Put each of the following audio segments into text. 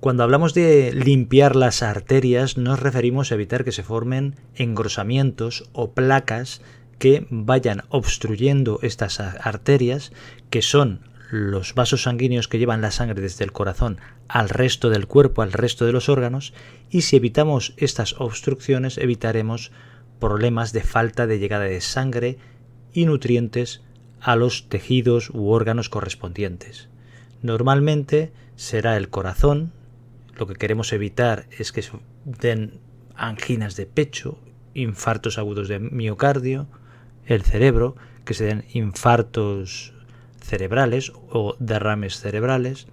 Cuando hablamos de limpiar las arterias, nos referimos a evitar que se formen engrosamientos o placas que vayan obstruyendo estas arterias, que son los vasos sanguíneos que llevan la sangre desde el corazón al resto del cuerpo, al resto de los órganos, y si evitamos estas obstrucciones, evitaremos problemas de falta de llegada de sangre y nutrientes a los tejidos u órganos correspondientes. Normalmente será el corazón. Lo que queremos evitar es que den anginas de pecho, infartos agudos de miocardio, el cerebro, que se den infartos cerebrales o derrames cerebrales,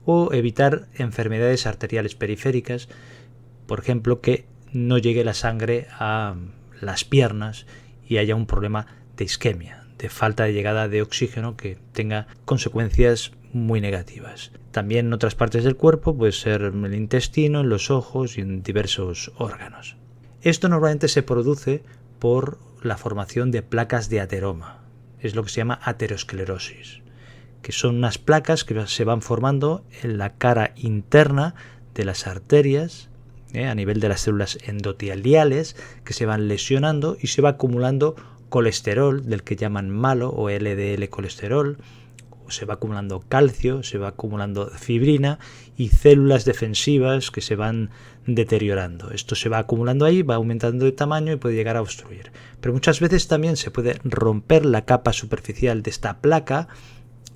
o evitar enfermedades arteriales periféricas, por ejemplo, que no llegue la sangre a las piernas y haya un problema de isquemia, de falta de llegada de oxígeno que tenga consecuencias muy negativas. También en otras partes del cuerpo, puede ser en el intestino, en los ojos y en diversos órganos. Esto normalmente se produce por la formación de placas de ateroma. Es lo que se llama aterosclerosis, que son unas placas que se van formando en la cara interna de las arterias, a nivel de las células endoteliales, que se van lesionando y se va acumulando colesterol, del que llaman malo, o LDL colesterol, se va acumulando calcio, se va acumulando fibrina y células defensivas que se van deteriorando. Esto se va acumulando ahí, va aumentando de tamaño y puede llegar a obstruir. Pero muchas veces también se puede romper la capa superficial de esta placa,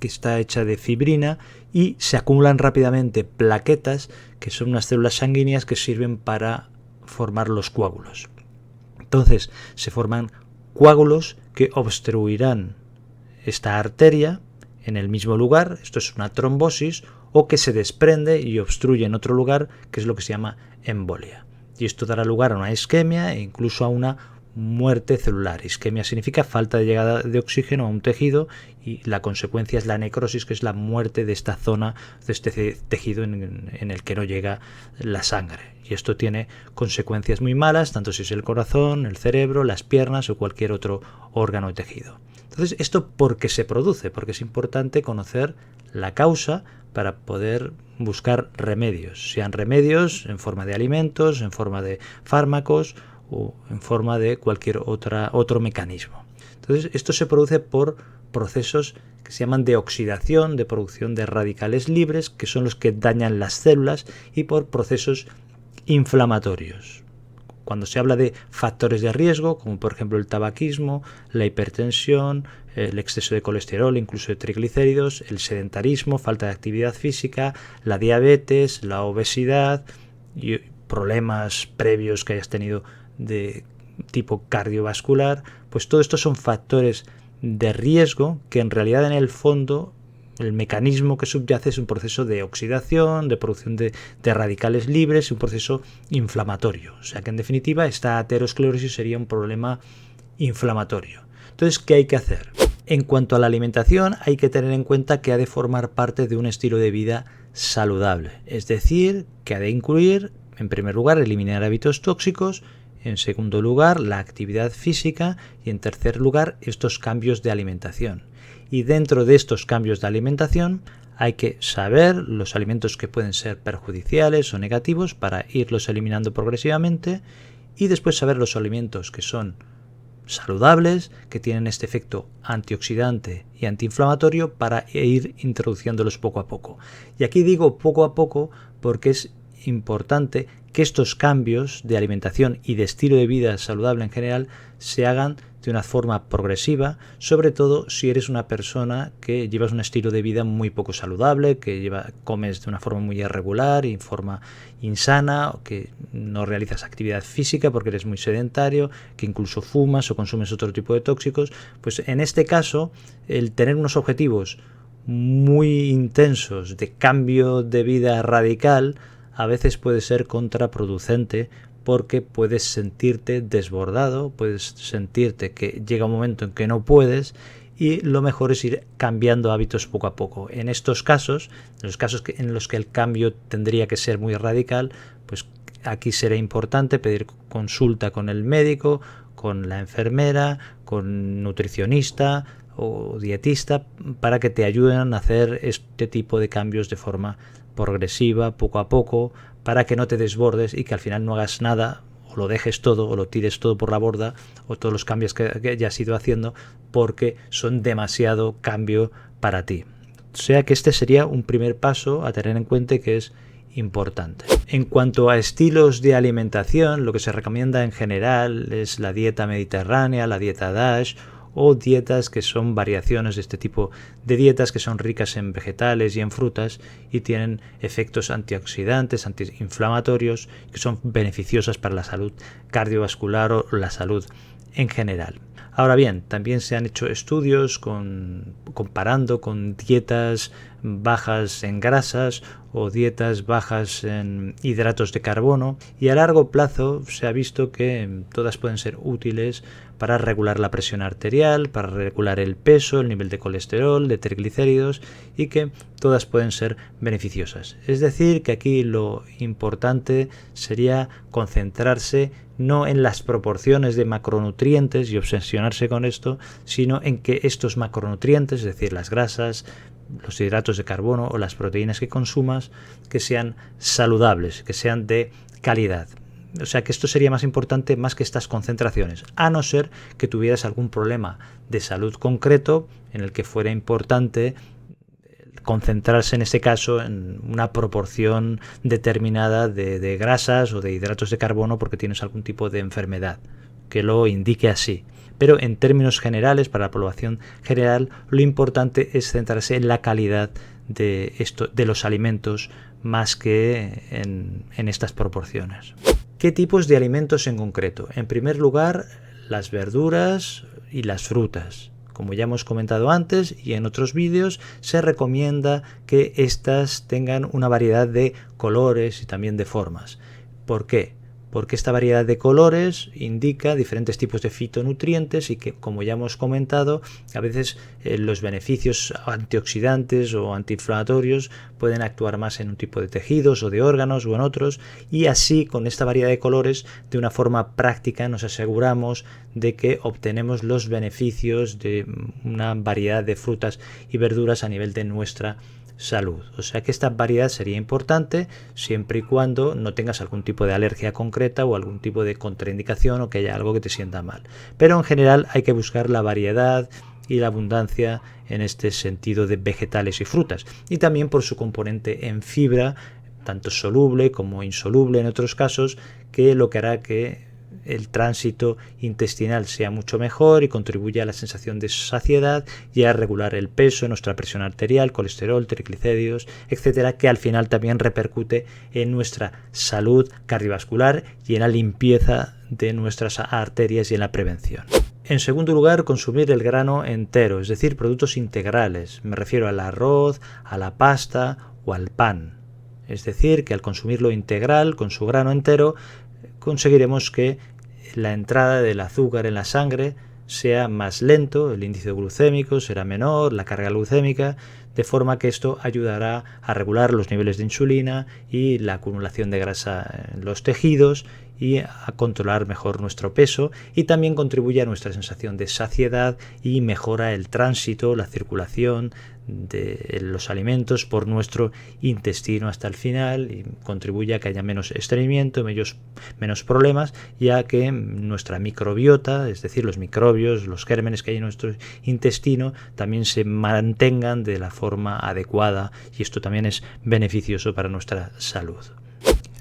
que está hecha de fibrina, y se acumulan rápidamente plaquetas, que son unas células sanguíneas que sirven para formar los coágulos. Entonces se forman coágulos que obstruirán esta arteria en el mismo lugar, esto es una trombosis, o que se desprende y obstruye en otro lugar, que es lo que se llama embolia. Y esto dará lugar a una isquemia e incluso a una muerte celular. Isquemia significa falta de llegada de oxígeno a un tejido y la consecuencia es la necrosis, que es la muerte de esta zona, de este tejido en el que no llega la sangre. Y esto tiene consecuencias muy malas, tanto si es el corazón, el cerebro, las piernas o cualquier otro órgano o tejido. Entonces, ¿esto por qué se produce? Porque es importante conocer la causa para poder buscar remedios, sean remedios en forma de alimentos, en forma de fármacos o en forma de cualquier otro mecanismo. Entonces, esto se produce por procesos que se llaman de oxidación, de producción de radicales libres, que son los que dañan las células, y por procesos inflamatorios. Cuando se habla de factores de riesgo, como por ejemplo el tabaquismo, la hipertensión, el exceso de colesterol, incluso de triglicéridos, el sedentarismo, falta de actividad física, la diabetes, la obesidad y problemas previos que hayas tenido de tipo cardiovascular, pues todo esto son factores de riesgo que en realidad en el fondo el mecanismo que subyace es un proceso de oxidación, de producción de radicales libres, un proceso inflamatorio. O sea que en definitiva esta aterosclerosis sería un problema inflamatorio. Entonces, ¿qué hay que hacer? En cuanto a la alimentación, hay que tener en cuenta que ha de formar parte de un estilo de vida saludable. Es decir, que ha de incluir, en primer lugar, eliminar hábitos tóxicos, en segundo lugar, la actividad física y en tercer lugar, estos cambios de alimentación. Y dentro de estos cambios de alimentación hay que saber los alimentos que pueden ser perjudiciales o negativos para irlos eliminando progresivamente, y después saber los alimentos que son saludables, que tienen este efecto antioxidante y antiinflamatorio, para ir introduciéndolos poco a poco. Y aquí digo poco a poco porque es importante que estos cambios de alimentación y de estilo de vida saludable en general se hagan de una forma progresiva, sobre todo si eres una persona que llevas un estilo de vida muy poco saludable, que comes de una forma muy irregular y en forma insana, o que no realizas actividad física porque eres muy sedentario, que incluso fumas o consumes otro tipo de tóxicos. Pues en este caso, el tener unos objetivos muy intensos de cambio de vida radical a veces puede ser contraproducente, porque puedes sentirte desbordado, puedes sentirte que llega un momento en que no puedes, y lo mejor es ir cambiando hábitos poco a poco. En estos casos, en los casos en los que el cambio tendría que ser muy radical, pues aquí será importante pedir consulta con el médico, con la enfermera, con nutricionista o dietista, para que te ayuden a hacer este tipo de cambios de forma progresiva, poco a poco, para que no te desbordes y que al final no hagas nada, o lo dejes todo, o lo tires todo por la borda, o todos los cambios que ya has ido haciendo, porque son demasiado cambio para ti. O sea que este sería un primer paso a tener en cuenta, que es importante. En cuanto a estilos de alimentación, lo que se recomienda en general es la dieta mediterránea, la dieta DASH, o dietas que son variaciones de este tipo de dietas que son ricas en vegetales y en frutas y tienen efectos antioxidantes, antiinflamatorios, que son beneficiosas para la salud cardiovascular o la salud en general. Ahora bien, también se han hecho estudios comparando con dietas bajas en grasas o dietas bajas en hidratos de carbono, y a largo plazo se ha visto que todas pueden ser útiles para regular la presión arterial, para regular el peso, el nivel de colesterol, de triglicéridos, y que todas pueden ser beneficiosas. Es decir, que aquí lo importante sería concentrarse no en las proporciones de macronutrientes y obsesionarse con esto, sino en que estos macronutrientes, es decir, las grasas, los hidratos de carbono o las proteínas que consumas, que sean saludables, que sean de calidad. O sea que esto sería más importante más que estas concentraciones, a no ser que tuvieras algún problema de salud concreto en el que fuera importante concentrarse en este caso en una proporción determinada de grasas o de hidratos de carbono porque tienes algún tipo de enfermedad que lo indique así. Pero en términos generales, para la población general, lo importante es centrarse en la calidad de los alimentos más que en estas proporciones. ¿Qué tipos de alimentos en concreto? En primer lugar, las verduras y las frutas. Como ya hemos comentado antes y en otros vídeos, se recomienda que éstas tengan una variedad de colores y también de formas. ¿Por qué? Porque esta variedad de colores indica diferentes tipos de fitonutrientes y que, como ya hemos comentado, a veces los beneficios antioxidantes o antiinflamatorios pueden actuar más en un tipo de tejidos o de órganos o en otros, y así con esta variedad de colores de una forma práctica nos aseguramos de que obtenemos los beneficios de una variedad de frutas y verduras a nivel de nuestra salud. O sea que esta variedad sería importante siempre y cuando no tengas algún tipo de alergia concreta o algún tipo de contraindicación o que haya algo que te sienta mal. Pero en general hay que buscar la variedad y la abundancia en este sentido de vegetales y frutas, y también por su componente en fibra, tanto soluble como insoluble en otros casos, que lo que hará que el tránsito intestinal sea mucho mejor y contribuye a la sensación de saciedad y a regular el peso, nuestra presión arterial, colesterol, triglicéridos, etcétera, que al final también repercute en nuestra salud cardiovascular y en la limpieza de nuestras arterias y en la prevención. En segundo lugar, consumir el grano entero, es decir, productos integrales. Me refiero al arroz, a la pasta o al pan. Es decir, que al consumirlo integral, con su grano entero, conseguiremos que la entrada del azúcar en la sangre sea más lento, el índice glucémico será menor, la carga glucémica, de forma que esto ayudará a regular los niveles de insulina y la acumulación de grasa en los tejidos y a controlar mejor nuestro peso, y también contribuye a nuestra sensación de saciedad y mejora el tránsito, la circulación de los alimentos por nuestro intestino hasta el final y contribuye a que haya menos estreñimiento, menos problemas, ya que nuestra microbiota, es decir, los microbios, los gérmenes que hay en nuestro intestino, también se mantengan de la forma adecuada, y esto también es beneficioso para nuestra salud.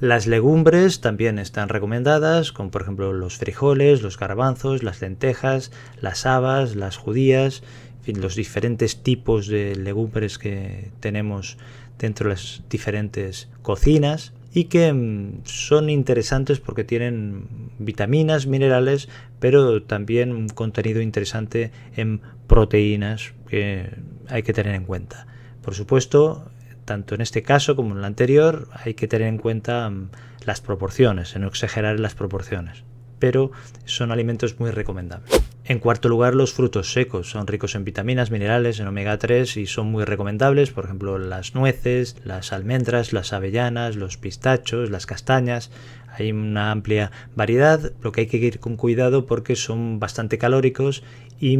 Las legumbres también están recomendadas, como por ejemplo los frijoles, los garbanzos, las lentejas, las habas, las judías, en fin, los diferentes tipos de legumbres que tenemos dentro de las diferentes cocinas y que son interesantes porque tienen vitaminas, minerales, pero también un contenido interesante en proteínas que hay que tener en cuenta. Por supuesto, tanto en este caso como en el anterior hay que tener en cuenta las proporciones, no exagerar en las proporciones, pero son alimentos muy recomendables. En cuarto lugar, los frutos secos son ricos en vitaminas, minerales, en omega 3 y son muy recomendables, por ejemplo las nueces, las almendras, las avellanas, los pistachos, las castañas. Hay una amplia variedad, lo que hay que ir con cuidado porque son bastante calóricos y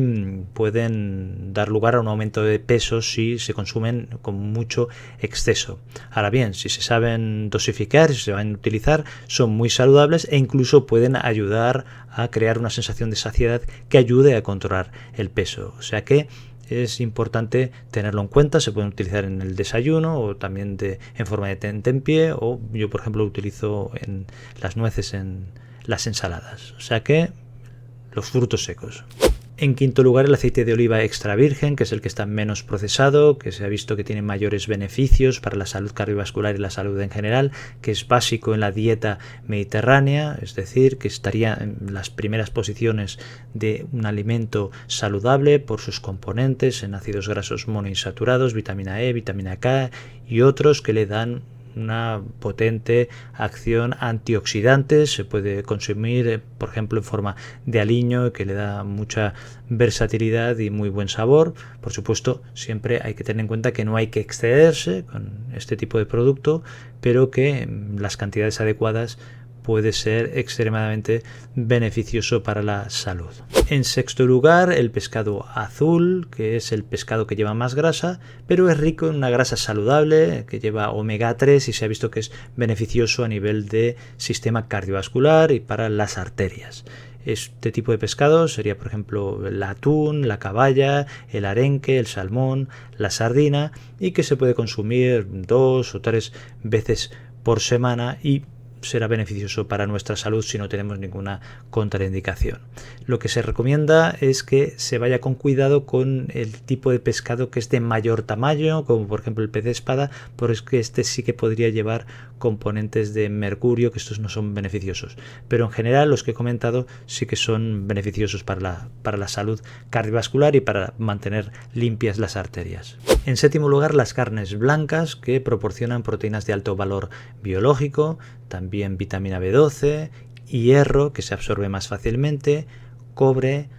pueden dar lugar a un aumento de peso si se consumen con mucho exceso. Ahora bien, si se saben dosificar, si se van a utilizar, son muy saludables e incluso pueden ayudar a crear una sensación de saciedad que ayude a controlar el peso. O sea que es importante tenerlo en cuenta. Se pueden utilizar en el desayuno o también en forma de tentempié, o yo por ejemplo lo utilizo en las nueces en las ensaladas. O sea que los frutos secos. En quinto lugar, el aceite de oliva extra virgen, que es el que está menos procesado, que se ha visto que tiene mayores beneficios para la salud cardiovascular y la salud en general, que es básico en la dieta mediterránea, es decir, que estaría en las primeras posiciones de un alimento saludable por sus componentes en ácidos grasos monoinsaturados, vitamina E, vitamina K y otros que le dan una potente acción antioxidante. Se puede consumir, por ejemplo, en forma de aliño, que le da mucha versatilidad y muy buen sabor. Por supuesto, siempre hay que tener en cuenta que no hay que excederse con este tipo de producto, pero que las cantidades adecuadas puede ser extremadamente beneficioso para la salud. En sexto lugar, el pescado azul, que es el pescado que lleva más grasa, pero es rico en una grasa saludable que lleva omega 3 y se ha visto que es beneficioso a nivel de sistema cardiovascular y para las arterias. Este tipo de pescado sería, por ejemplo, el atún, la caballa, el arenque, el salmón, la sardina, y que se puede consumir 2 o 3 veces por semana y será beneficioso para nuestra salud si no tenemos ninguna contraindicación. Lo que se recomienda es que se vaya con cuidado con el tipo de pescado que es de mayor tamaño, como por ejemplo el pez de espada, porque este sí que podría llevar componentes de mercurio, que estos no son beneficiosos. Pero en general los que he comentado sí que son beneficiosos para la salud cardiovascular y para mantener limpias las arterias. En séptimo lugar, las carnes blancas, que proporcionan proteínas de alto valor biológico, también vitamina B12, hierro, que se absorbe más fácilmente, cobre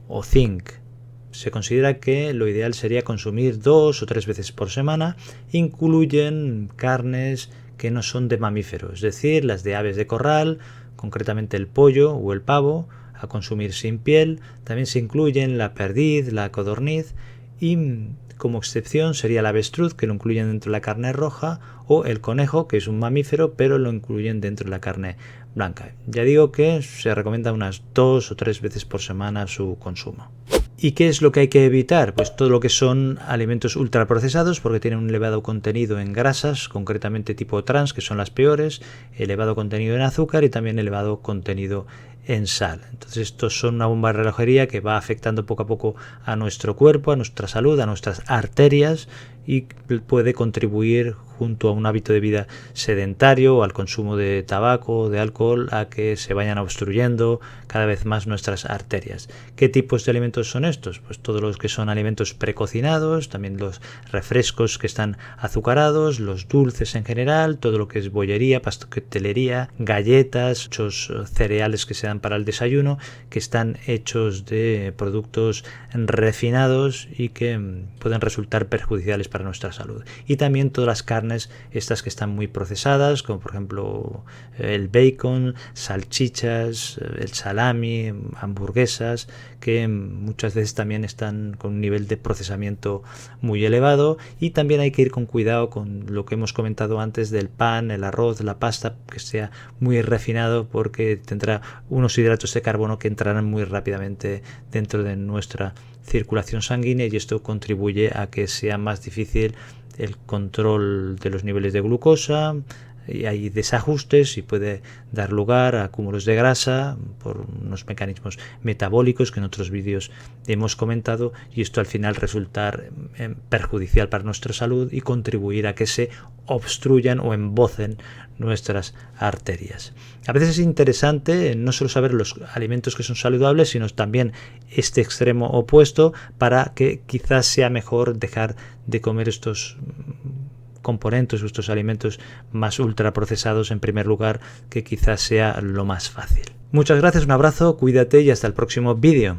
o zinc. Se considera que lo ideal sería consumir 2 o 3 veces por semana. Incluyen carnes que no son de mamíferos, es decir, las de aves de corral, concretamente el pollo o el pavo, a consumir sin piel. También se incluyen la perdiz, la codorniz y como excepción sería el avestruz, que lo incluyen dentro de la carne roja, o el conejo, que es un mamífero, pero lo incluyen dentro de la carne blanca. Ya digo que se recomienda unas 2 o 3 veces por semana su consumo. ¿Y qué es lo que hay que evitar? Pues todo lo que son alimentos ultraprocesados, porque tienen un elevado contenido en grasas, concretamente tipo trans, que son las peores, elevado contenido en azúcar y también elevado contenido en sal. Entonces estos son una bomba de relojería que va afectando poco a poco a nuestro cuerpo, a nuestra salud, a nuestras arterias, y puede contribuir, junto a un hábito de vida sedentario o al consumo de tabaco o de alcohol, a que se vayan obstruyendo cada vez más nuestras arterias. ¿Qué tipos de alimentos son estos? Pues todos los que son alimentos precocinados, también los refrescos que están azucarados, los dulces en general, todo lo que es bollería, pastelería, galletas, muchos cereales que se dan para el desayuno, que están hechos de productos refinados y que pueden resultar perjudiciales para nuestra salud. Y también todas las carnes, estas que están muy procesadas, como por ejemplo el bacon, salchichas, el salami, hamburguesas, que muchas veces también están con un nivel de procesamiento muy elevado. Y también hay que ir con cuidado con lo que hemos comentado antes del pan, el arroz, la pasta, que sea muy refinado, porque tendrá unos hidratos de carbono que entrarán muy rápidamente dentro de nuestra circulación sanguínea, y esto contribuye a que sea más difícil el control de los niveles de glucosa, y hay desajustes y puede dar lugar a acúmulos de grasa por unos mecanismos metabólicos que en otros vídeos hemos comentado, y esto al final resultar perjudicial para nuestra salud y contribuir a que se obstruyan o embocen nuestras arterias. A veces es interesante no solo saber los alimentos que son saludables, sino también este extremo opuesto, para que quizás sea mejor dejar de comer estos componentes, estos alimentos más ultraprocesados en primer lugar, que quizás sea lo más fácil. Muchas gracias, un abrazo, cuídate y hasta el próximo vídeo.